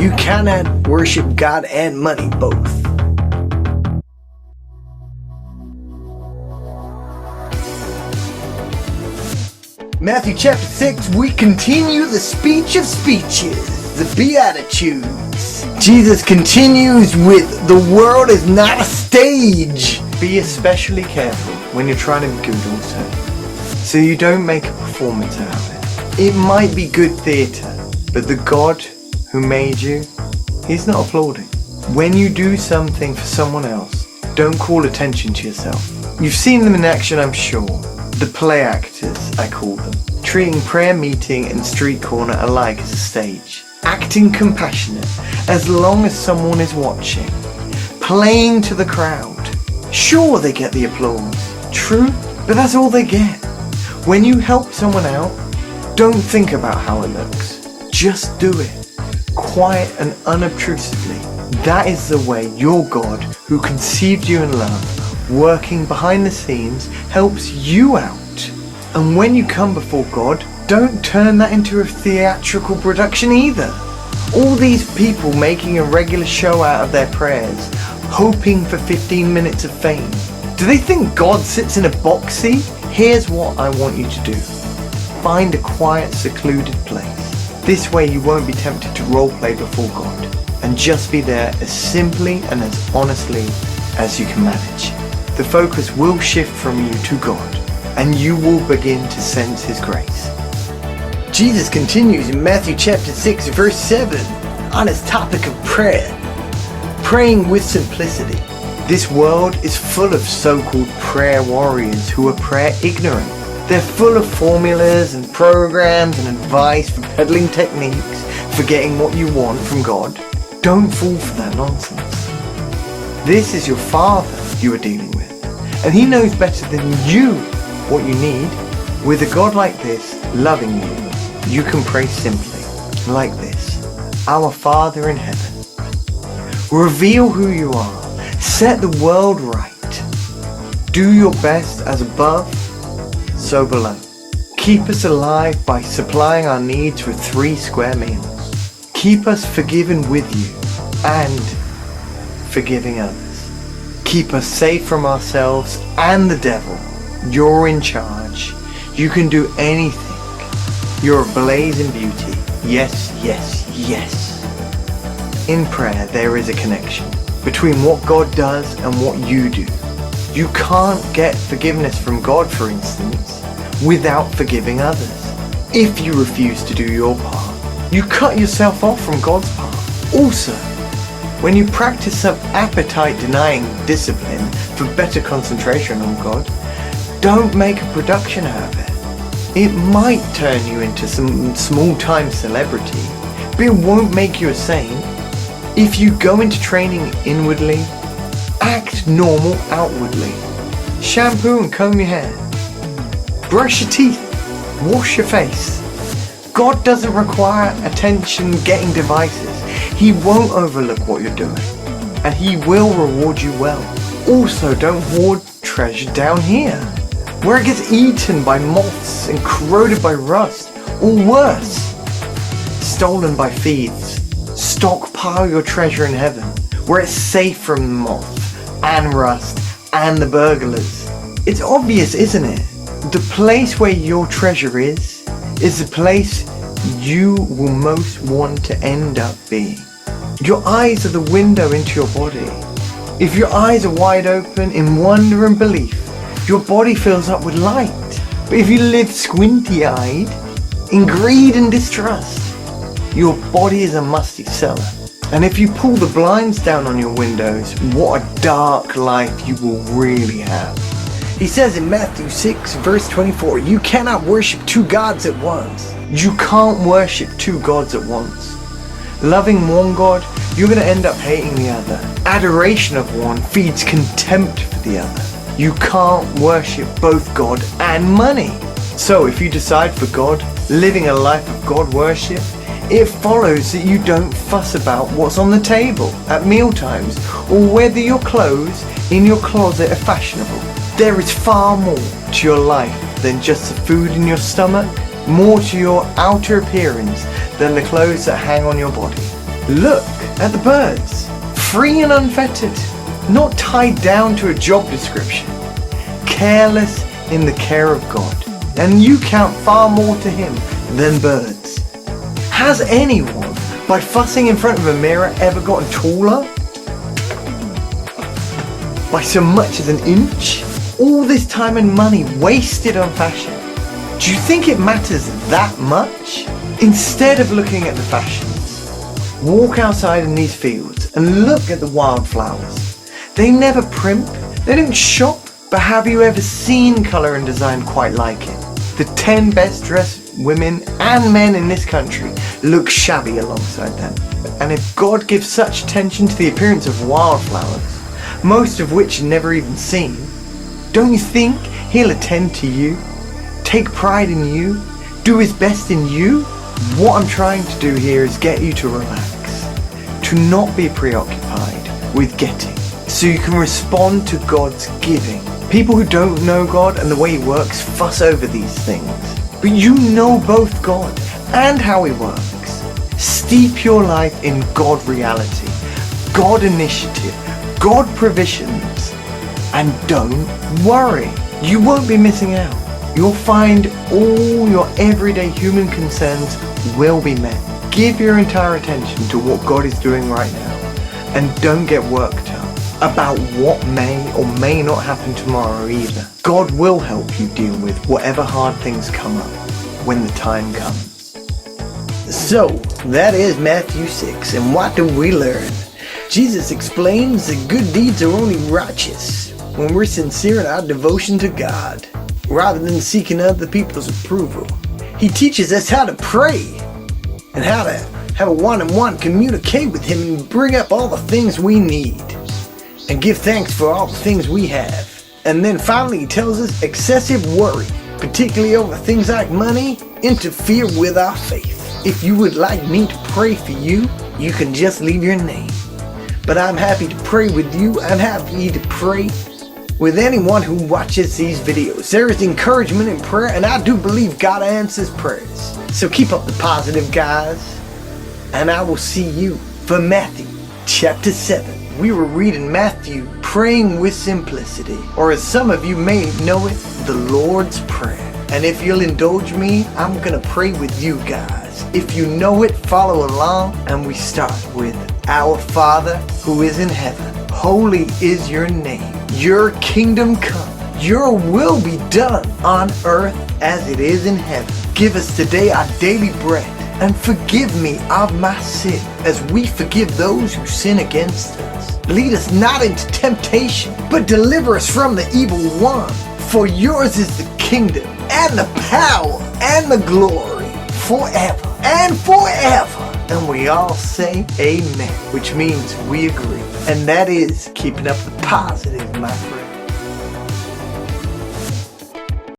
You cannot worship God and money both. Matthew chapter 6, we continue the speech of speeches, the Beatitudes. Jesus continues with, the world is not a stage. Be especially careful when you're trying to be good also, so you don't make a performance out of it. It might be good theatre, but the God who made you, He's not applauding. When you do something for someone else, don't call attention to yourself. You've seen them in action, I'm sure. The play actors, I call them. Treating prayer meeting and street corner alike as a stage. Acting compassionate as long as someone is watching. Playing to the crowd. Sure, they get the applause. True, but that's all they get. When you help someone out, don't think about how it looks. Just do it. Quiet and unobtrusively. That is the way your God, who conceived you in love, working behind the scenes, helps you out. And when you come before God, don't turn that into a theatrical production either. All these people making a regular show out of their prayers, hoping for 15 minutes of fame. Do they think God sits in a box seat? Here's what I want you to do. Find a quiet, secluded place. This way you won't be tempted to roleplay before God, and just be there as simply and as honestly as you can manage. The focus will shift from you to God, and you will begin to sense His grace. Jesus continues in Matthew chapter 6 verse 7 on his topic of prayer. Praying with simplicity. This world is full of so-called prayer warriors who are prayer ignorant. They're full of formulas and programs and advice for peddling techniques for getting what you want from God. Don't fall for that nonsense. This is your Father you are dealing with, and He knows better than you what you need. With a God like this, loving you, you can pray simply, like this. Our Father in heaven. Reveal who you are. Set the world right. Do your best as above, so below. Keep us alive by supplying our needs with 3 square meals. Keep us forgiven with you and forgiving others. Keep us safe from ourselves and the devil. You're in charge. You can do anything. You're ablaze in beauty. Yes, yes, yes. In prayer, there is a connection between what God does and what you do. You can't get forgiveness from God, for instance, without forgiving others. If you refuse to do your part, you cut yourself off from God's part. Also, when you practice some appetite-denying discipline for better concentration on God, don't make a production out of it. It might turn you into some small-time celebrity, but it won't make you a saint. If you go into training inwardly, act normal outwardly. Shampoo and comb your hair. Brush your teeth. Wash your face. God doesn't require attention-getting devices. He won't overlook what you're doing, and He will reward you well. Also, don't hoard treasure down here, where it gets eaten by moths and corroded by rust, or worse, stolen by thieves. Stockpile your treasure in heaven, where it's safe from moth and rust and the burglars. It's obvious, isn't it? The place where your treasure is the place you will most want to end up being. Your eyes are the window into your body. If your eyes are wide open in wonder and belief, your body fills up with light. But if you live squinty-eyed in greed and distrust, your body is a musty cellar. And if you pull the blinds down on your windows, what a dark life you will really have. He says in Matthew 6 verse 24, you cannot worship 2 gods at once. You can't worship 2 gods at once. Loving one God, you're going to end up hating the other. Adoration of one feeds contempt for the other. You can't worship both God and money. So if you decide for God, living a life of God worship, it follows that you don't fuss about what's on the table at mealtimes or whether your clothes in your closet are fashionable. There is far more to your life than just the food in your stomach, more to your outer appearance than the clothes that hang on your body. Look at the birds, free and unfettered, not tied down to a job description, careless in the care of God. And you count far more to him than birds. Has anyone, by fussing in front of a mirror, ever gotten taller? By so much as an inch? All this time and money wasted on fashion. Do you think it matters that much? Instead of looking at the fashions, walk outside in these fields and look at the wildflowers. They never primp, they don't shop, but have you ever seen colour and design quite like it? The 10 best dressed women and men in this country look shabby alongside them. And if God gives such attention to the appearance of wildflowers, most of which are never even seen, don't you think he'll attend to you, take pride in you, do his best in you? What I'm trying to do here is get you to relax, to not be preoccupied with getting, so you can respond to God's giving. People who don't know God and the way he works fuss over these things, but you know both God and how he works. Steep your life in God reality, God initiative, God provisions, and don't worry. You won't be missing out. You'll find all your everyday human concerns will be met. Give your entire attention to what God is doing right now, and don't get worked up about what may or may not happen tomorrow either. God will help you deal with whatever hard things come up when the time comes. So, that is Matthew 6, and what do we learn? Jesus explains that good deeds are only righteous when we're sincere in our devotion to God, rather than seeking other people's approval. He teaches us how to pray, and how to have a one-on-one communicate with him and bring up all the things we need, and give thanks for all the things we have. And then finally he tells us excessive worry, particularly over things like money, interfere with our faith. If you would like me to pray for you, you can just leave your name. But I'm happy to pray with you. I'm happy to pray with anyone who watches these videos. There is encouragement in prayer, and I do believe God answers prayers. So keep up the positive, guys. And I will see you for Matthew chapter 7. We were reading Matthew, praying with simplicity, or as some of you may know it, the Lord's Prayer. And if you'll indulge me, I'm gonna pray with you guys. If you know it, follow along, and we start with Our Father who is in heaven. Holy is your name. Your kingdom come. Your will be done on earth as it is in heaven. Give us today our daily bread, and forgive me of my sin as we forgive those who sin against us. Lead us not into temptation, but deliver us from the evil one. For yours is the kingdom, and the power, and the glory, forever and forever. And we all say amen, which means we agree. And that is keeping up the positive, my friend.